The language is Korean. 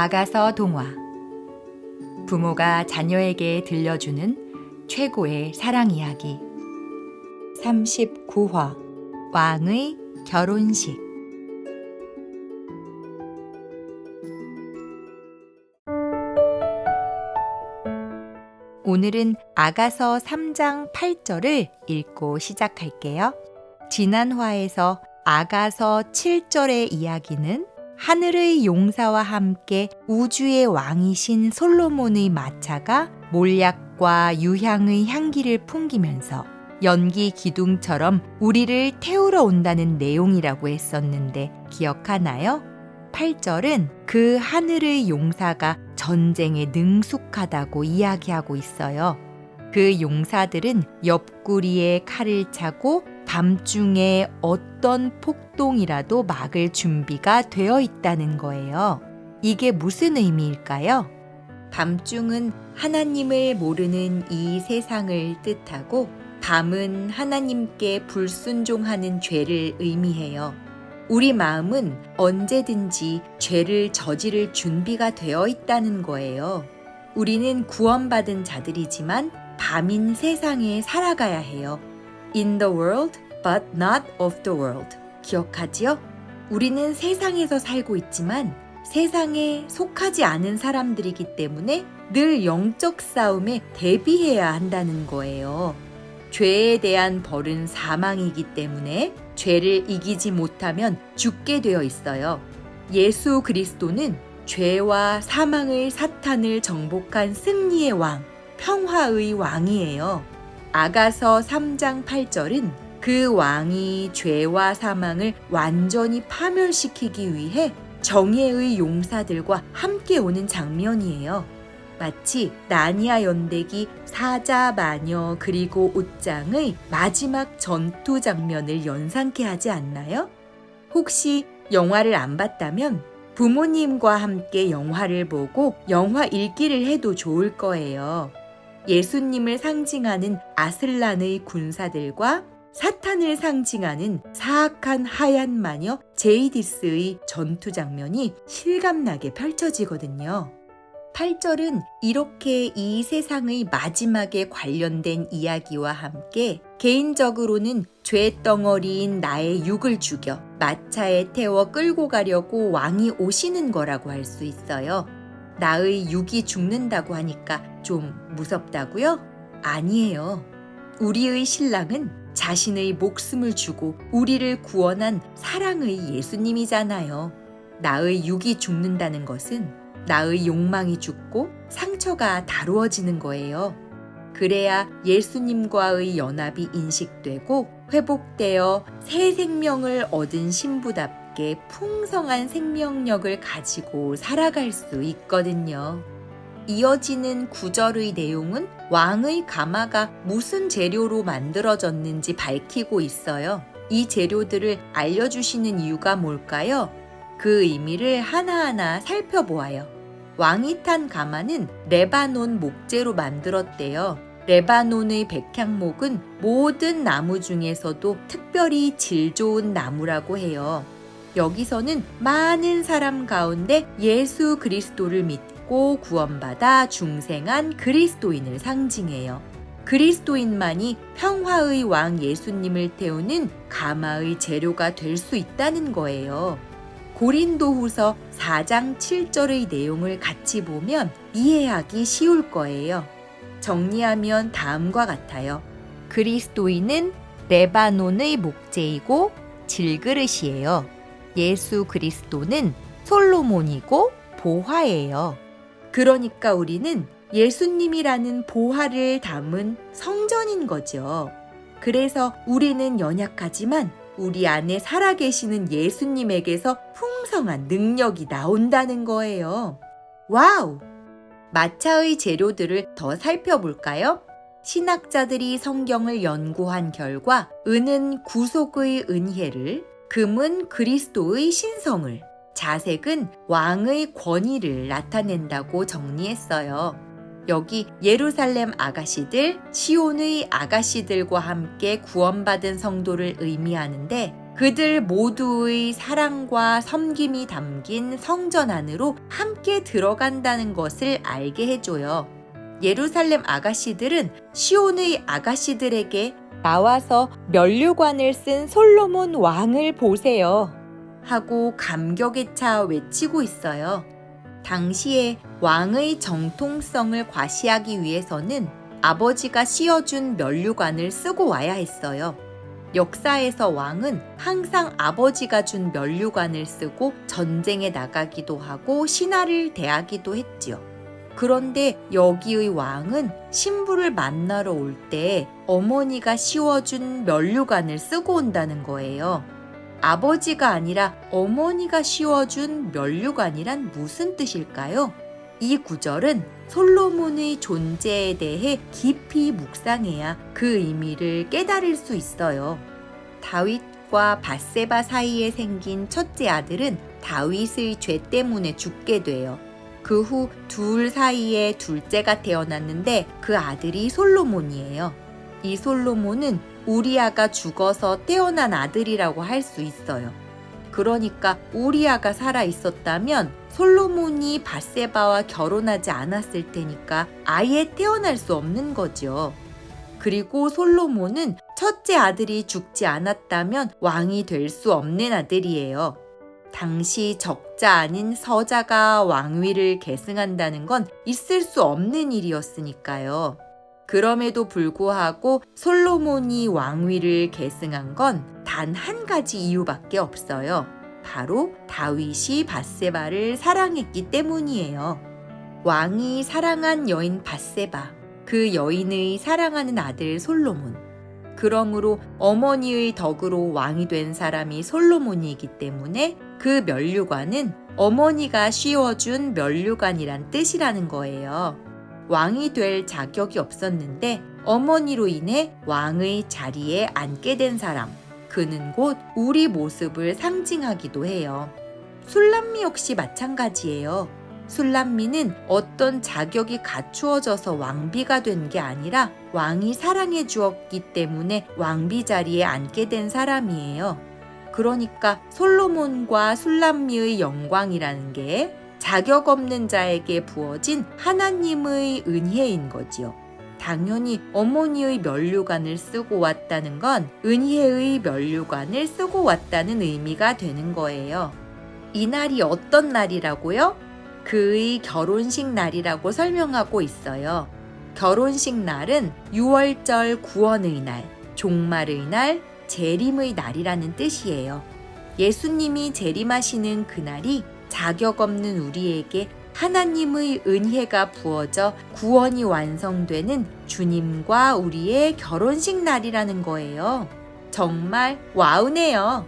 아가서 동화. 부모가 자녀에게 들려주는 최고의 사랑 이야기. 39화. 왕의 결혼식. 오늘은 아가서 3장 8절을 읽고 시작할게요. 지난 화에서 아가서 7절의 이야기는 하늘의 용사와 함께 우주의 왕이신 솔로몬의 마차가 몰약과 유향의 향기를 풍기면서 연기 기둥처럼 우리를 태우러 온다는 내용이라고 했었는데 기억하나요? 8절은 그 하늘의 용사가 전쟁에 능숙하다고 이야기하고 있어요. 그 용사들은 옆구리에 칼을 차고 밤중에 어떤 폭동이라도 막을 준비가 되어 있다는 거예요. 이게 무슨 의미일까요? 밤중은 하나님을 모르는 이 세상을 뜻하고 밤은 하나님께 불순종하는 죄를 의미해요. 우리 마음은 언제든지 죄를 저지를 준비가 되어 있다는 거예요. 우리는 구원받은 자들이지만 밤인 세상에 살아가야 해요. In the world, but not of the world. 기억하지요? 우리는 세상에서 살고 있지만 세상에 속하지 않은 사람들이기 때문에 늘 영적 싸움에 대비해야 한다는 거예요. 죄에 대한 벌은 사망이기 때문에 죄를 이기지 못하면 죽게 되어 있어요. 예수 그리스도는 죄와 사망의 사탄을 정복한 승리의 왕, 평화의 왕이에요. 아가서 3장 8절은 그 왕이 죄와 사망을 완전히 파멸시키기 위해 정예의 용사들과 함께 오는 장면이에요. 마치 나니아 연대기 사자, 마녀 그리고 옷장의 마지막 전투 장면을 연상케 하지 않나요? 혹시 영화를 안 봤다면 부모님과 함께 영화를 보고 영화 읽기를 해도 좋을 거예요. 예수님을 상징하는 아슬란의 군사들과 사탄을 상징하는 사악한 하얀 마녀 제이디스의 전투 장면이 실감나게 펼쳐지거든요. 8절은 이렇게 이 세상의 마지막에 관련된 이야기와 함께 개인적으로는 죄덩어리인 나의 육을 죽여 마차에 태워 끌고 가려고 왕이 오시는 거라고 할 수 있어요. 나의 육이 죽는다고 하니까 좀 무섭다고요? 아니에요. 우리의 신랑은 자신의 목숨을 주고 우리를 구원한 사랑의 예수님이잖아요. 나의 육이 죽는다는 것은 나의 욕망이 죽고 상처가 다루어지는 거예요. 그래야 예수님과의 연합이 인식되고 회복되어 새 생명을 얻은 신부답게 풍성한 생명력을 가지고 살아갈 수 있거든요. 이어지는 9절의 내용은 왕의 가마가 무슨 재료로 만들어졌는지 밝히고 있어요. 이 재료들을 알려주시는 이유가 뭘까요? 그 의미를 하나하나 살펴보아요. 왕이 탄 가마는 레바논 목재로 만들었대요. 레바논의 백향목은 모든 나무 중에서도 특별히 질 좋은 나무라고 해요. 여기서는 많은 사람 가운데 예수 그리스도를 믿고 구원받아 중생한 그리스도인을 상징해요. 그리스도인만이 평화의 왕 예수님을 태우는 가마의 재료가 될 수 있다는 거예요. 고린도후서 4장 7절의 내용을 같이 보면 이해하기 쉬울 거예요. 정리하면 다음과 같아요. 그리스도인은 레바논의 목재이고 질그릇이에요. 예수 그리스도는 솔로몬이고 보화예요. 그러니까 우리는 예수님이라는 보화를 담은 성전인 거죠. 그래서 우리는 연약하지만 우리 안에 살아계시는 예수님에게서 풍성한 능력이 나온다는 거예요. 와우! 마차의 재료들을 더 살펴볼까요? 신학자들이 성경을 연구한 결과 은은 구속의 은혜를, 금은 그리스도의 신성을, 자색은 왕의 권위를 나타낸다고 정리했어요. 여기 예루살렘 아가씨들, 시온의 아가씨들과 함께 구원받은 성도를 의미하는데 그들 모두의 사랑과 섬김이 담긴 성전 안으로 함께 들어간다는 것을 알게 해줘요. 예루살렘 아가씨들은 시온의 아가씨들에게 나와서 면류관을 쓴 솔로몬 왕을 보세요 하고 감격에 차 외치고 있어요. 당시에 왕의 정통성을 과시하기 위해서는 아버지가 씌워준 면류관을 쓰고 와야 했어요. 역사에서 왕은 항상 아버지가 준 면류관을 쓰고 전쟁에 나가기도 하고 신하를 대하기도 했지요. 그런데 여기의 왕은 신부를 만나러 올 때 어머니가 씌워준 면류관을 쓰고 온다는 거예요. 아버지가 아니라 어머니가 씌워준 면류관이란 무슨 뜻일까요? 이 구절은 솔로몬의 존재에 대해 깊이 묵상해야 그 의미를 깨달을 수 있어요. 다윗과 밧세바 사이에 생긴 첫째 아들은 다윗의 죄 때문에 죽게 돼요. 그 후 둘 사이에 둘째가 태어났는데 그 아들이 솔로몬이에요. 이 솔로몬은 우리아가 죽어서 태어난 아들이라고 할 수 있어요. 그러니까 우리아가 살아 있었다면 솔로몬이 밧세바와 결혼하지 않았을 테니까 아예 태어날 수 없는 거죠. 그리고 솔로몬은 첫째 아들이 죽지 않았다면 왕이 될 수 없는 아들이에요. 당시 적자 아닌 서자가 왕위를 계승한다는 건 있을 수 없는 일이었으니까요. 그럼에도 불구하고 솔로몬이 왕위를 계승한 건 단 한 가지 이유밖에 없어요. 바로 다윗이 밧세바를 사랑했기 때문이에요. 왕이 사랑한 여인 밧세바, 그 여인의 사랑하는 아들 솔로몬. 그러므로 어머니의 덕으로 왕이 된 사람이 솔로몬이기 때문에 그 면류관은 어머니가 씌워준 면류관이란 뜻이라는 거예요. 왕이 될 자격이 없었는데 어머니로 인해 왕의 자리에 앉게 된 사람, 그는 곧 우리 모습을 상징하기도 해요. 술람미 역시 마찬가지예요. 술람미는 어떤 자격이 갖추어져서 왕비가 된 게 아니라 왕이 사랑해 주었기 때문에 왕비 자리에 앉게 된 사람이에요. 그러니까 솔로몬과 술람미의 영광이라는 게 자격 없는 자에게 부어진 하나님의 은혜인 거지요. 당연히 어머니의 면류관을 쓰고 왔다는 건 은혜의 면류관을 쓰고 왔다는 의미가 되는 거예요. 이 날이 어떤 날이라고요? 그의 결혼식 날이라고 설명하고 있어요. 결혼식 날은 유월절 구원의 날, 종말의 날, 재림의 날이라는 뜻이에요. 예수님이 재림하시는 그날이 자격 없는 우리에게 하나님의 은혜가 부어져 구원이 완성되는 주님과 우리의 결혼식 날이라는 거예요. 정말 와우네요.